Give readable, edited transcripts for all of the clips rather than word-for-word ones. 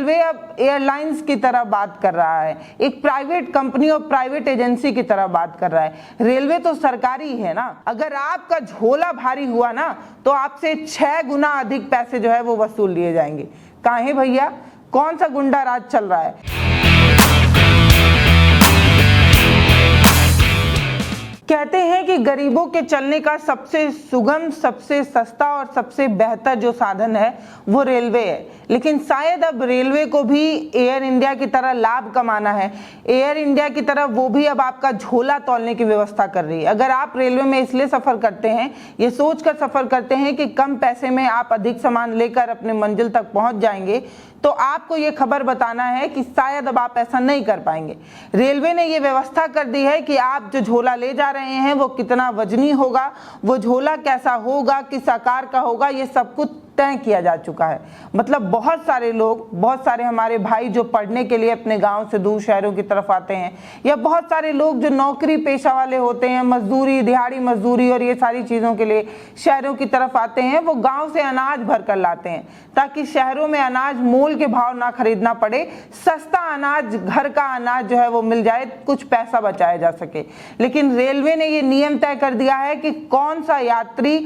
Railway अब airlines की तरह बात कर रहा है, एक प्राइवेट कंपनी और प्राइवेट एजेंसी की तरह बात कर रहा है। रेलवे तो सरकारी है ना। अगर आपका झोला भारी हुआ ना तो आपसे 6 गुना अधिक पैसे जो है वो वसूल लिए जाएंगे। काहे भैया, कौन सा गुंडा राज चल रहा है? कहते हैं कि गरीबों के चलने का सबसे सुगम, सबसे सस्ता और सबसे बेहतर जो साधन है वो रेलवे है। लेकिन शायद अब रेलवे को भी एयर इंडिया की तरह लाभ कमाना है। एयर इंडिया की तरह वो भी अब आपका झोला तौलने की व्यवस्था कर रही है। अगर आप रेलवे में इसलिए सफर करते हैं, ये सोचकर सफर करते हैं कि कम पैसे में आप अधिक सामान लेकर अपने मंजिल तक पहुंच जाएंगे, तो आपको ये खबर बताना है कि शायद अब आप ऐसा नहीं कर पाएंगे। रेलवे ने ये व्यवस्था कर दी है कि आप जो झोला ले जा रहे हैं वो कितना वजनी होगा, वो झोला कैसा होगा, किस आकार का होगा, ये सब कुछ तय किया जा चुका है। मतलब बहुत सारे लोग, बहुत सारे हमारे भाई जो पढ़ने के लिए अपने गांव से दूर शहरों की तरफ आते हैं, या बहुत सारे लोग जो नौकरी पेशा वाले होते हैं, मजदूरी, दिहाड़ी मजदूरी और ये सारी चीज़ों के लिए शहरों की तरफ आते हैं, वो गांव से अनाज भर कर लाते हैं ताकि शहरों में अनाज मोल के भाव ना खरीदना पड़े, सस्ता अनाज, घर का अनाज जो है वो मिल जाए, कुछ पैसा बचाया जा सके। लेकिन रेलवे ने ये नियम तय कर दिया है कि कौन सा यात्री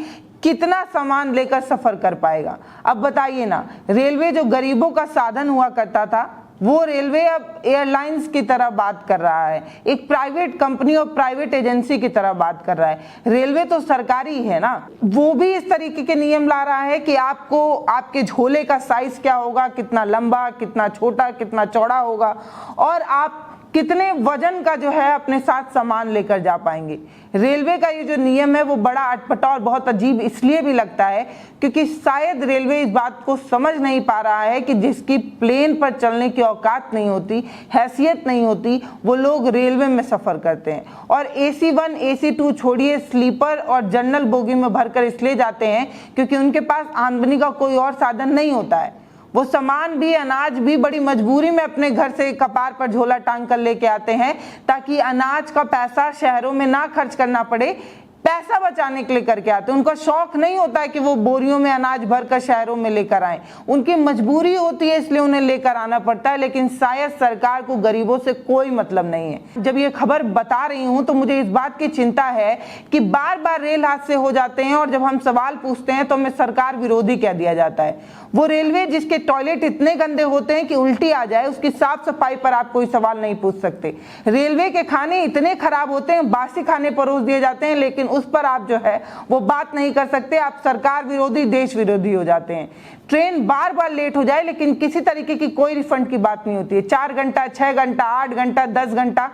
कितना सामान लेकर सफर कर पाएगा। अब बताइए ना, रेलवे जो गरीबों का साधन हुआ करता था, वो रेलवे अब एयरलाइंस की तरह बात कर रहा है, एक प्राइवेट कंपनी और प्राइवेट एजेंसी की तरह बात कर रहा है। रेलवे तो सरकारी है ना। वो भी इस तरीके के नियम ला रहा है कि आपको आपके झोले का साइज क्या होगा, कितना लंबा, कितना छोटा, कितना चौड़ा होगा, और आप कितने वजन का जो है अपने साथ सामान लेकर जा पाएंगे। रेलवे का ये जो नियम है वो बड़ा अटपटा और बहुत अजीब इसलिए भी लगता है क्योंकि शायद रेलवे इस बात को समझ नहीं पा रहा है कि जिसकी प्लेन पर चलने की औकात नहीं होती, हैसियत नहीं होती, वो लोग रेलवे में सफर करते हैं। और AC1, AC2 छोड़िए, स्लीपर और जनरल बोगी में भरकर इसलिए जाते हैं क्योंकि उनके पास आमदनी का कोई और साधन नहीं होता है। वो सामान भी, अनाज भी बड़ी मजबूरी में अपने घर से कपार पर झोला टांग कर लेके आते हैं ताकि अनाज का पैसा शहरों में ना खर्च करना पड़े, पैसा बचाने के लिए करके आते हैं। उनका शौक नहीं होता है कि वो बोरियों में अनाज भरकर शहरों में लेकर आए, उनकी मजबूरी होती है इसलिए उन्हें लेकर आना पड़ता है। लेकिन शायद सरकार को गरीबों से कोई मतलब नहीं है। जब ये खबर बता रही हूं तो मुझे इस बात की चिंता है कि बार बार रेल हादसे हो जाते हैं और जब हम सवाल पूछते हैं तो हमें सरकार विरोधी कह दिया जाता है। वो रेलवे जिसके टॉयलेट इतने गंदे होते हैं कि उल्टी आ जाए, उसकी साफ सफाई पर आप कोई सवाल नहीं पूछ सकते। रेलवे के खाने इतने खराब होते हैं, बासी खाने परोस दिए जाते हैं, लेकिन उस पर आप जो है वो बात नहीं कर सकते। आप सरकार विरोधी, देश विरोधी हो जाते हैं। ट्रेन बार बार लेट हो जाए लेकिन किसी तरीके की कोई रिफंड की बात नहीं होती है। 4 घंटा, 6 घंटा, 8 घंटा, 10 घंटा,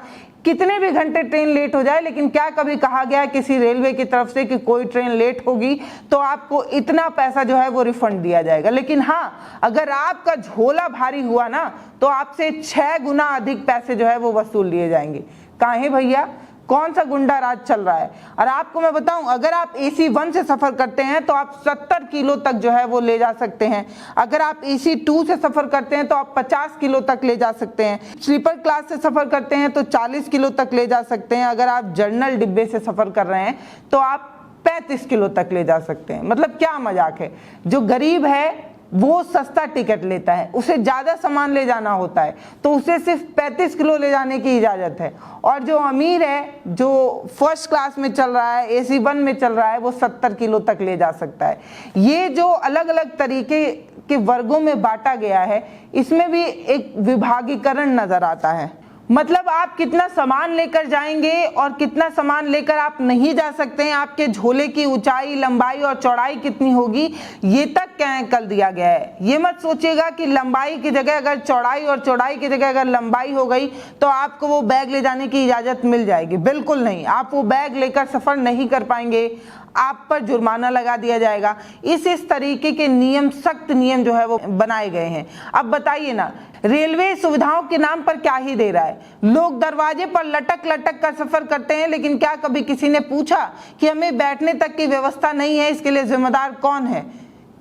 कितने भी घंटे ट्रेन लेट हो जाए, लेकिन क्या कभी कहा गया किसी रेलवे की तरफ से कि कोई ट्रेन लेट होगी तो आपको इतना पैसा जो है वो रिफंड दिया जाएगा? लेकिन हाँ, अगर आपका झोला भारी हुआ ना तो आपसे 6 गुना अधिक पैसे जो है वो वसूल लिए जाएंगे। काहे भैया, कौन सा गुंडा राज चल रहा है? और आपको मैं बताऊं, अगर आप AC1 से सफर करते हैं तो आप 70 किलो तक जो है वो ले जा सकते हैं। अगर आप AC2 से सफर करते हैं तो आप 50 किलो तक ले जा सकते हैं। स्लीपर क्लास से सफर करते हैं तो 40 किलो तक ले जा सकते हैं। अगर आप जनरल डिब्बे से सफर कर रहे हैं तो आप 35 किलो तक ले जा सकते हैं। मतलब क्या मजाक है। जो गरीब है वो सस्ता टिकट लेता है, उसे ज्यादा सामान ले जाना होता है तो उसे सिर्फ 35 किलो ले जाने की इजाजत है। और जो अमीर है, जो फर्स्ट क्लास में चल रहा है, AC1 में चल रहा है, वो 70 किलो तक ले जा सकता है। ये जो अलग अलग तरीके के वर्गों में बांटा गया है, इसमें भी एक विभागीकरण नजर आता है। मतलब आप कितना सामान लेकर जाएंगे और कितना सामान लेकर आप नहीं जा सकते हैं, आपके झोले की ऊंचाई, लंबाई और चौड़ाई कितनी होगी, ये तक कर दिया गया है। ये मत सोचिएगा कि लंबाई की जगह अगर चौड़ाई और चौड़ाई की जगह अगर लंबाई हो गई तो आपको वो बैग ले जाने की इजाजत मिल जाएगी। बिल्कुल नहीं, आप वो बैग लेकर सफर नहीं कर पाएंगे, आप पर जुर्माना लगा दिया जाएगा। इस तरीके के नियम, सख्त नियम जो है वो बनाए गए हैं। अब बताइए ना, रेलवे सुविधाओं के नाम पर क्या ही दे रहा है। लोग दरवाजे पर लटक लटक कर सफर करते हैं, लेकिन क्या कभी किसी ने पूछा कि हमें बैठने तक की व्यवस्था नहीं है, इसके लिए जिम्मेदार कौन है?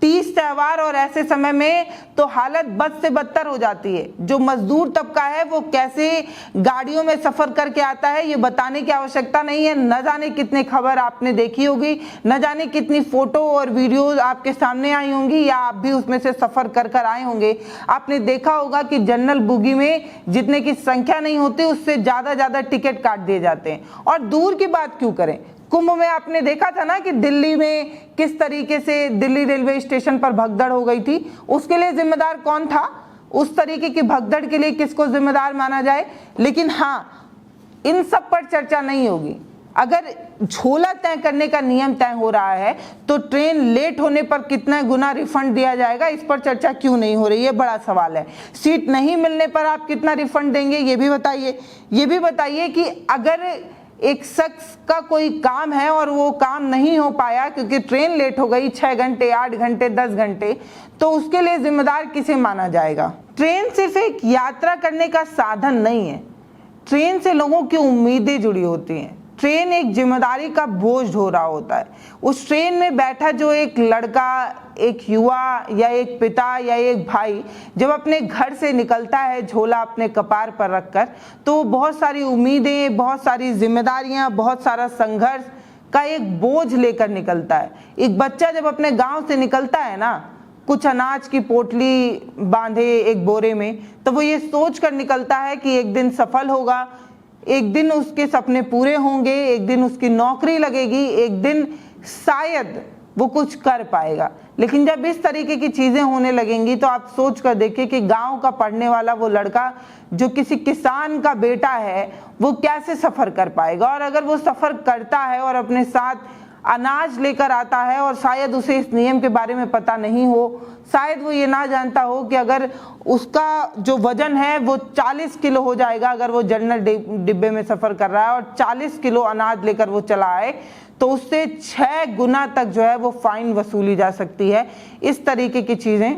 तीज त्योहार और ऐसे समय में तो हालत बद से बदतर हो जाती है। जो मजदूर तबका है वो कैसे गाड़ियों में सफर करके आता है ये बताने की आवश्यकता नहीं है। न जाने कितने खबर आपने देखी होगी, न जाने कितनी फोटो और वीडियोस आपके सामने आई होंगी या आप भी उसमें से सफर कर कर आए होंगे। आपने देखा होगा कि जनरल बोगी में जितने की संख्या नहीं होती उससे ज्यादा टिकट काट दिए जाते हैं। और दूर की बात क्यों करें, कुंभ में आपने देखा था ना कि दिल्ली में किस तरीके से दिल्ली रेलवे स्टेशन पर भगदड़ हो गई थी। उसके लिए जिम्मेदार कौन था, उस तरीके की भगदड़ के लिए किसको जिम्मेदार माना जाए। लेकिन हाँ, इन सब पर चर्चा नहीं होगी। अगर झोला तय करने का नियम तय हो रहा है तो ट्रेन लेट होने पर कितना गुना रिफंड दिया जाएगा, इस पर चर्चा क्यों नहीं हो रही है, बड़ा सवाल है। सीट नहीं मिलने पर आप कितना रिफंड देंगे ये भी बताइए। ये भी बताइए कि अगर एक शख्स का कोई काम है और वो काम नहीं हो पाया क्योंकि ट्रेन लेट हो गई 6 घंटे, 8 घंटे, 10 घंटे, तो उसके लिए जिम्मेदार किसे माना जाएगा। ट्रेन सिर्फ एक यात्रा करने का साधन नहीं है, ट्रेन से लोगों की उम्मीदें जुड़ी होती हैं। ट्रेन एक जिम्मेदारी का बोझ ढो रहा होता है। उस ट्रेन में बैठा जो एक लड़का, एक युवा या एक पिता या एक भाई जब अपने घर से निकलता है झोला अपने कपार पर रखकर, तो बहुत सारी उम्मीदें, बहुत सारी जिम्मेदारियां, बहुत सारा संघर्ष का एक बोझ लेकर निकलता है। एक बच्चा जब अपने गांव से निकलता है ना, कुछ अनाज की पोटली बांधे एक बोरे में, तो वो ये सोच कर निकलता है कि एक दिन सफल होगा, एक दिन उसके सपने पूरे होंगे, एक दिन उसकी नौकरी लगेगी, एक दिन शायद वो कुछ कर पाएगा। लेकिन जब इस तरीके की चीजें होने लगेंगी तो आप सोच कर देखिए कि गांव का पढ़ने वाला वो लड़का जो किसी किसान का बेटा है वो कैसे सफर कर पाएगा। और अगर वो सफर करता है और अपने साथ अनाज लेकर आता है और शायद उसे इस नियम के बारे में पता नहीं हो, शायद वो ये ना जानता हो कि अगर उसका जो वजन है वो 40 किलो हो जाएगा अगर वो जनरल डिब्बे में सफर कर रहा है और 40 किलो अनाज लेकर वो चला आए, तो उससे 6 गुना तक जो है वो फाइन वसूली जा सकती है। इस तरीके की चीजें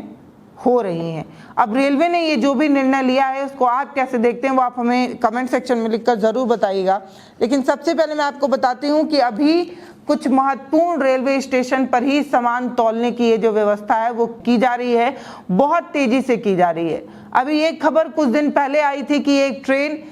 हो रही हैं। अब रेलवे ने ये जो भी निर्णय लिया है उसको आप कैसे देखते हैं वो आप हमें कमेंट सेक्शन में लिखकर जरूर बताइएगा। लेकिन सबसे पहले मैं आपको बताती हूँ कि अभी कुछ महत्वपूर्ण रेलवे स्टेशन पर ही सामान तौलने की ये जो व्यवस्था है वो की जा रही है, बहुत तेजी से की जा रही है। अभी एक खबर कुछ दिन पहले आई थी कि एक ट्रेन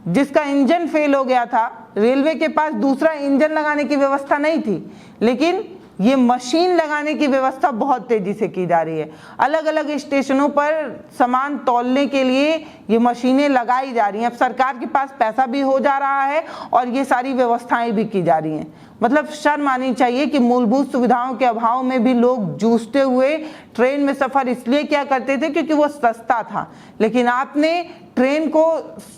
जिसका इंजन फेल हो गया था, रेलवे के पास दूसरा इंजन लगाने की व्यवस्था नहीं थी, लेकिन ये मशीन लगाने की व्यवस्था बहुत तेजी से की जा रही है। अलग अलग स्टेशनों पर सामान तौलने के लिए ये मशीनें लगाई जा रही हैं। अब सरकार के पास पैसा भी हो जा रहा है और ये सारी व्यवस्थाएं भी की जा रही हैं। मतलब शर्म आनी चाहिए कि मूलभूत सुविधाओं के अभाव में भी लोग जूझते हुए ट्रेन में सफर इसलिए क्या करते थे क्योंकि वो सस्ता था। लेकिन आपने ट्रेन को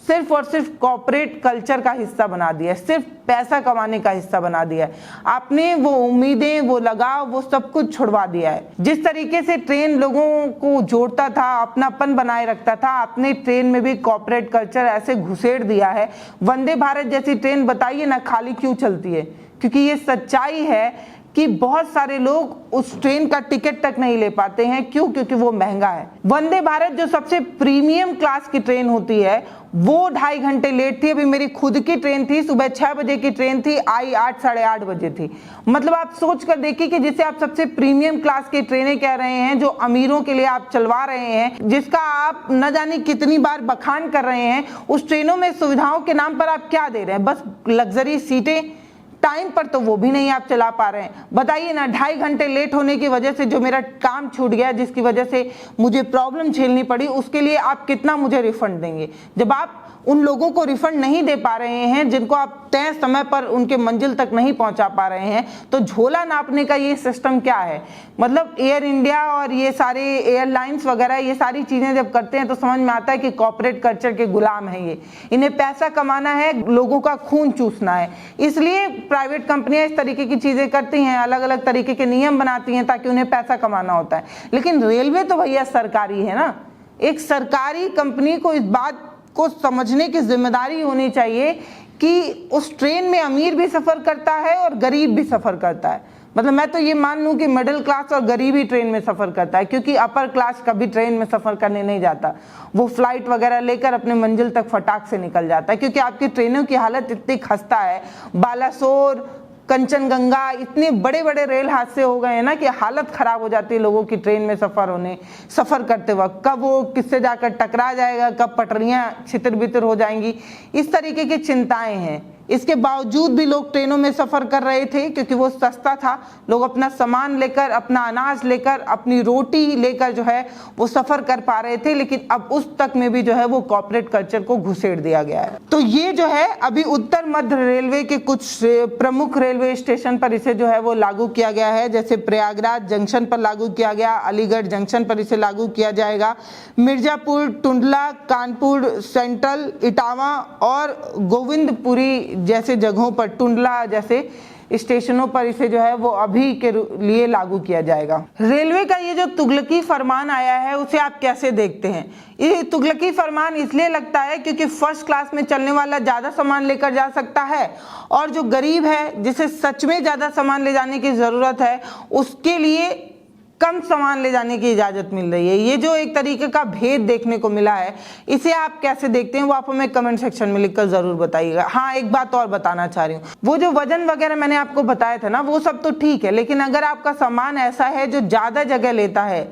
सिर्फ और सिर्फ कॉर्पोरेट कल्चर का हिस्सा बना दिया है, सिर्फ पैसा कमाने का हिस्सा बना दिया है। आपने वो उम्मीदें, वो लगाव, वो सब कुछ छुड़वा दिया है। जिस तरीके से ट्रेन लोगों को जोड़ता था, अपनापन बनाए रखता था, आपने ट्रेन में भी कॉर्पोरेट कल्चर ऐसे घुसेड़ दिया है। वंदे भारत जैसी ट्रेन बताइए ना खाली क्यों चलती है, क्योंकि ये सच्चाई है कि बहुत सारे लोग उस ट्रेन का टिकट तक नहीं ले पाते हैं। क्यों? क्योंकि वो महंगा है। वंदे भारत जो सबसे प्रीमियम क्लास की ट्रेन होती है वो 2.5 घंटे लेट थी। अभी मेरी खुद की ट्रेन थी, सुबह 6 बजे की ट्रेन थी, आई 8 साढ़े 8 बजे थी। मतलब आप सोच कर देखिए कि जिसे आप सबसे प्रीमियम क्लास की ट्रेनें कह रहे हैं, जो अमीरों के लिए आप चलवा रहे हैं, जिसका आप न जाने कितनी बार बखान कर रहे हैं, उस ट्रेनों में सुविधाओं के नाम पर आप क्या दे रहे हैं? बस लग्जरी सीटें। टाइम पर तो वो भी नहीं आप चला पा रहे हैं। बताइए ना, 2.5 घंटे लेट होने की वजह से जो मेरा काम छूट गया, जिसकी वजह से मुझे प्रॉब्लम झेलनी पड़ी, उसके लिए आप कितना मुझे रिफंड देंगे? जब आप उन लोगों को रिफंड नहीं दे पा रहे हैं जिनको आप तय समय पर उनके मंजिल तक नहीं पहुंचा पा रहे हैं, तो झोला नापने का ये सिस्टम क्या है? मतलब एयर इंडिया और ये सारे एयरलाइंस वगैरह ये सारी चीजें जब करते हैं तो समझ में आता है कि कॉर्पोरेट कल्चर के गुलाम है ये। इन्हें पैसा कमाना है, लोगों का खून चूसना है, इसलिए प्राइवेट कंपनियां इस तरीके की चीजें करती हैं, अलग अलग तरीके के नियम बनाती हैं ताकि उन्हें पैसा कमाना होता है। लेकिन रेलवे तो भैया सरकारी है ना। एक सरकारी कंपनी को इस बात को समझने की जिम्मेदारी होनी चाहिए कि उस ट्रेन में अमीर भी सफर करता है और गरीब भी सफर करता है। मतलब मैं तो ये मान लूं कि मिडिल क्लास और गरीब ही ट्रेन में सफर करता है, क्योंकि अपर क्लास कभी ट्रेन में सफर करने नहीं जाता। वो फ्लाइट वगैरह लेकर अपने मंजिल तक फटाक से निकल जाता है, क्योंकि आपकी ट्रेनों की हालत इतनी खस्ता है। बालासोर, कंचनजंगा, इतने बड़े बड़े रेल हादसे हो गए हैं ना कि हालत खराब हो जाती है लोगों की ट्रेन में सफर करते वक्त। कब वो किससे जाकर टकरा जाएगा, कब पटरियां छितर बितर हो जाएंगी, इस तरीके की चिंताएं हैं। इसके बावजूद भी लोग ट्रेनों में सफर कर रहे थे क्योंकि वो सस्ता था। लोग अपना सामान लेकर, अपना अनाज लेकर, अपनी रोटी लेकर जो है वो सफर कर पा रहे थे। लेकिन अब उस तक में भी जो है वो कॉर्पोरेट कल्चर को घुसेड़ दिया गया है। तो ये जो है अभी उत्तर मध्य रेलवे के कुछ प्रमुख रेलवे स्टेशन पर इसे जो है वो लागू किया गया है। जैसे प्रयागराज जंक्शन पर लागू किया गया, अलीगढ़ जंक्शन पर इसे लागू किया जाएगा, मिर्जापुर, टुंडला, कानपुर सेंट्रल, इटावा और गोविंदपुरी जैसे जगहों पर, टुंडला जैसे स्टेशनों पर इसे जो है वो अभी के लिए लागू किया जाएगा। रेलवे का ये जो तुगलकी फरमान आया है उसे आप कैसे देखते हैं? ये तुगलकी फरमान इसलिए लगता है क्योंकि फर्स्ट क्लास में चलने वाला ज्यादा सामान लेकर जा सकता है और जो गरीब है, जिसे सच में ज्यादा सामान ले जाने की जरूरत है, उसके लिए कम सामान ले जाने की इजाजत मिल रही है। ये जो एक तरीके का भेद देखने को मिला है, इसे आप कैसे देखते हैं वो आप हमें कमेंट सेक्शन में लिखकर जरूर बताइएगा। हाँ, एक बात और बताना चाह रही हूँ, वो जो वजन वगैरह मैंने आपको बताया था ना, वो सब तो ठीक है, लेकिन अगर आपका सामान ऐसा है जो ज्यादा जगह लेता है,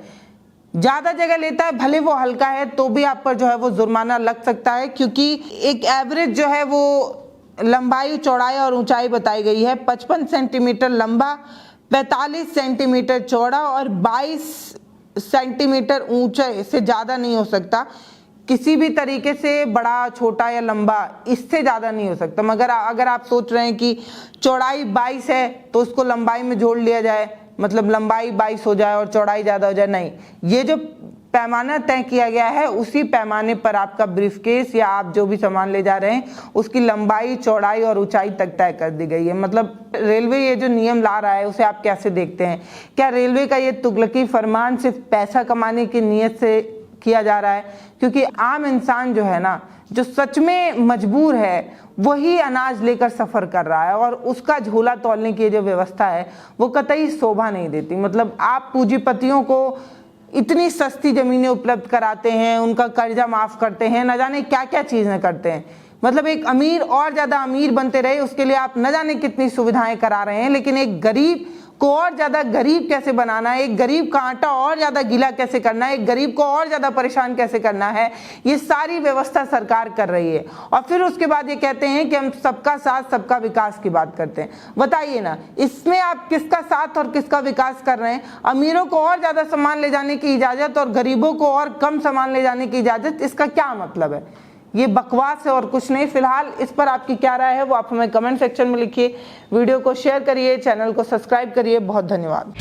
भले वो हल्का है, तो भी आप पर जो है वो जुर्माना लग सकता है। क्योंकि एक एवरेज जो है वो लंबाई, चौड़ाई और ऊंचाई बताई गई है। 55 सेंटीमीटर लंबा, 45 सेंटीमीटर चौड़ा और 22 सेंटीमीटर ऊंचे से ज़्यादा नहीं हो सकता। किसी भी तरीके से बड़ा, छोटा या लंबा इससे ज़्यादा नहीं हो सकता। मगर अगर आप सोच रहे हैं कि चौड़ाई 22 है तो उसको लंबाई में जोड़ लिया जाए, मतलब लंबाई 22 हो जाए और चौड़ाई ज़्यादा हो जाए, नहीं। ये जो पैमाना तय किया गया है उसी पैमाने पर आपका ब्रीफकेस या आप जो भी सामान ले जा रहे हैं उसकी लंबाई, चौड़ाई और ऊंचाई तक तय कर दी गई है। मतलब रेलवे ये जो नियम ला रहा है उसे आप कैसे देखते हैं? क्या रेलवे का ये तुगलकी फरमान सिर्फ पैसा कमाने की नीयत से किया जा रहा है? क्योंकि आम इंसान जो है ना, जो सच में मजबूर है, वही अनाज लेकर सफर कर रहा है और उसका झोला तौलने की जो व्यवस्था है वो कतई शोभा नहीं देती। मतलब आप पूंजीपतियों को इतनी सस्ती जमीनें उपलब्ध कराते हैं, उनका कर्जा माफ करते हैं, न जाने क्या क्या चीजें करते हैं। मतलब एक अमीर और ज्यादा अमीर बनते रहे उसके लिए आप न जाने कितनी सुविधाएं करा रहे हैं, लेकिन एक गरीब को और ज्यादा गरीब कैसे बनाना है, एक गरीब का आटा और ज्यादा गीला कैसे करना है, एक गरीब को और ज्यादा परेशान कैसे करना है, ये सारी व्यवस्था सरकार कर रही है। और फिर उसके बाद ये कहते हैं कि हम सबका साथ सबका विकास की बात करते हैं। बताइए ना, इसमें आप किसका साथ और किसका विकास कर रहे हैं? अमीरों को और ज्यादा सामान ले जाने की इजाजत और गरीबों को और कम सामान ले जाने की इजाजत, इसका क्या मतलब है? ये बकवास है और कुछ नहीं। फिलहाल इस पर आपकी क्या राय है वो आप हमें कमेंट सेक्शन में लिखिए। वीडियो को शेयर करिए, चैनल को सब्सक्राइब करिए। बहुत धन्यवाद।